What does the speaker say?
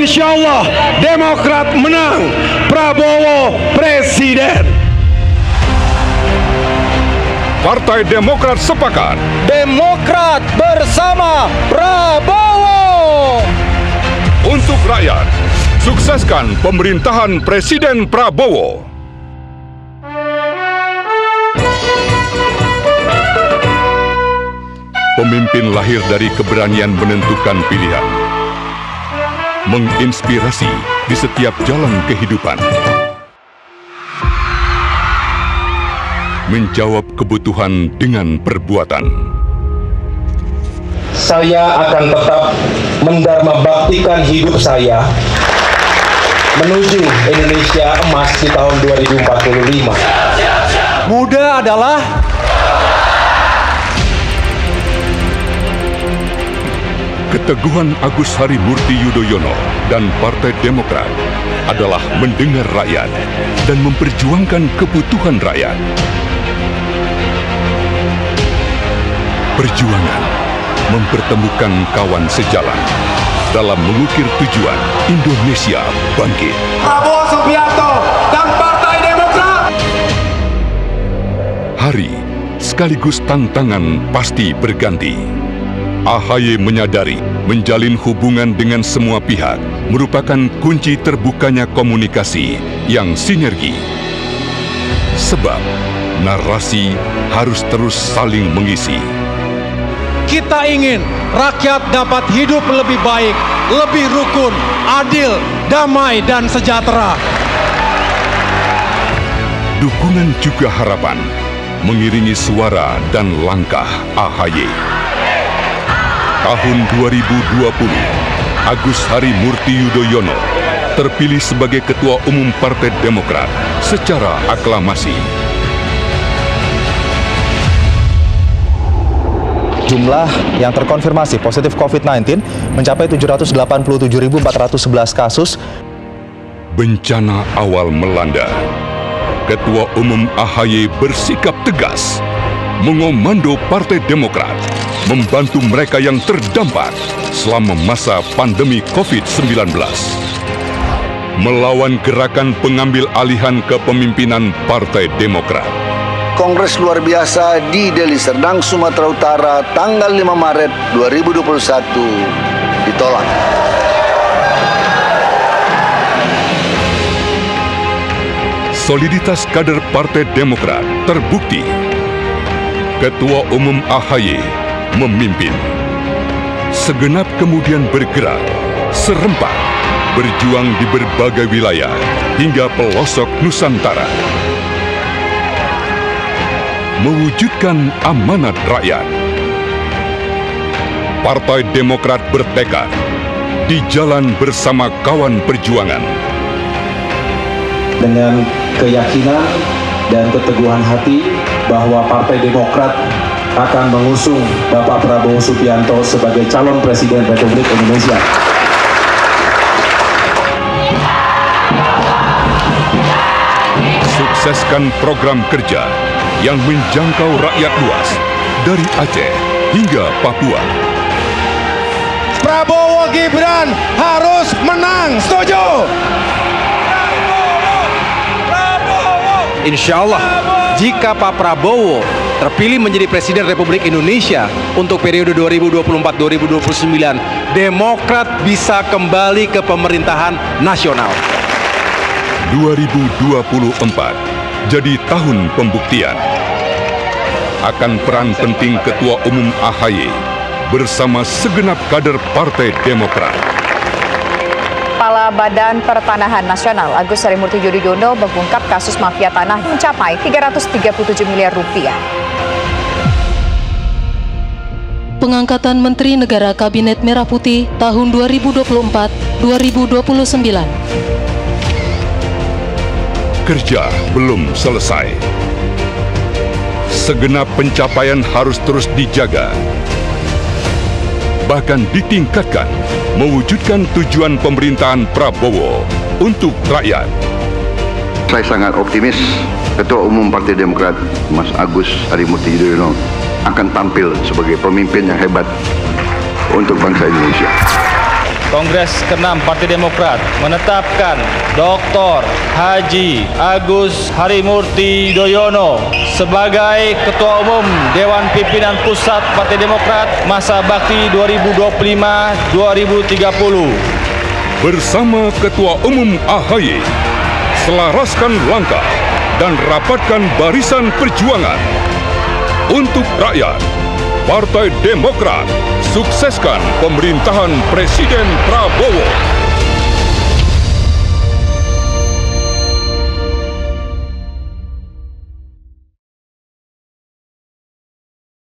Insya Allah Demokrat menang, Prabowo presiden. Partai Demokrat sepakat. Demokrat bersama Prabowo. Untuk rakyat, sukseskan pemerintahan Presiden Prabowo. Pemimpin lahir dari keberanian menentukan pilihan, menginspirasi di setiap jalan kehidupan, menjawab kebutuhan dengan perbuatan. Saya akan tetap mendharma baktikan hidup saya menuju Indonesia emas di tahun 2045. Muda adalah keteguhan Agus Harimurti Yudhoyono dan Partai Demokrat adalah mendengar rakyat dan memperjuangkan kebutuhan rakyat. Perjuangan mempertemukan kawan sejalan dalam mengukir tujuan Indonesia bangkit. Prabowo Subianto dan Partai Demokrat. Hari sekaligus tantangan pasti berganti. AHY menyadari menjalin hubungan dengan semua pihak merupakan kunci terbukanya komunikasi yang sinergi. Sebab narasi harus terus saling mengisi. kita ingin rakyat dapat hidup lebih baik, lebih rukun, adil, damai, dan sejahtera. Dukungan juga harapan mengiringi suara dan langkah AHY. Tahun 2020, Agus Harimurti Yudhoyono terpilih sebagai Ketua Umum Partai Demokrat secara aklamasi. Jumlah yang terkonfirmasi positif COVID-19 mencapai 787.411 kasus. Bencana awal melanda. Ketua Umum AHY bersikap tegas, mengomando Partai Demokrat, membantu mereka yang terdampak selama masa pandemi COVID-19. Melawan gerakan pengambil alihan kepemimpinan Partai Demokrat. Kongres luar biasa di Deli Serdang, Sumatera Utara, tanggal 5 Maret 2021 ditolak. Soliditas kader Partai Demokrat terbukti. Ketua Umum AHY memimpin. Segenap kemudian bergerak, serempak, berjuang di berbagai wilayah hingga pelosok Nusantara. Mewujudkan amanat rakyat. Partai Demokrat bertekad di jalan bersama kawan perjuangan. Dengan keyakinan dan keteguhan hati bahwa Partai Demokrat akan mengusung Bapak Prabowo Subianto sebagai calon Presiden Republik Indonesia. Sukseskan program kerja yang menjangkau rakyat luas dari Aceh hingga Papua. Prabowo Gibran harus menang, setuju? Insya Allah, jika Pak Prabowo terpilih menjadi Presiden Republik Indonesia untuk periode 2024-2029, Demokrat bisa kembali ke pemerintahan nasional. 2024 jadi tahun pembuktian. Akan peran penting Ketua Umum AHY bersama segenap kader Partai Demokrat. Kepala Badan Pertanahan Nasional Agus Harimurti Yudhoyono mengungkap kasus mafia tanah mencapai 337 miliar rupiah. Pengangkatan Menteri Negara Kabinet Merah Putih tahun 2024-2029. Kerja belum selesai. Segenap pencapaian harus terus dijaga, bahkan ditingkatkan, mewujudkan tujuan pemerintahan Prabowo untuk rakyat. Saya sangat optimis Ketua Umum Partai Demokrat Mas Agus Harimurti Yudhoyono akan tampil sebagai pemimpin yang hebat untuk bangsa Indonesia. Kongres ke-6 Partai Demokrat menetapkan Dr. Haji Agus Harimurti Yudhoyono sebagai Ketua Umum Dewan Pimpinan Pusat Partai Demokrat masa bakti 2025-2030. Bersama Ketua Umum AHY, selaraskan langkah dan rapatkan barisan perjuangan. Untuk rakyat, Partai Demokrat sukseskan pemerintahan Presiden Prabowo.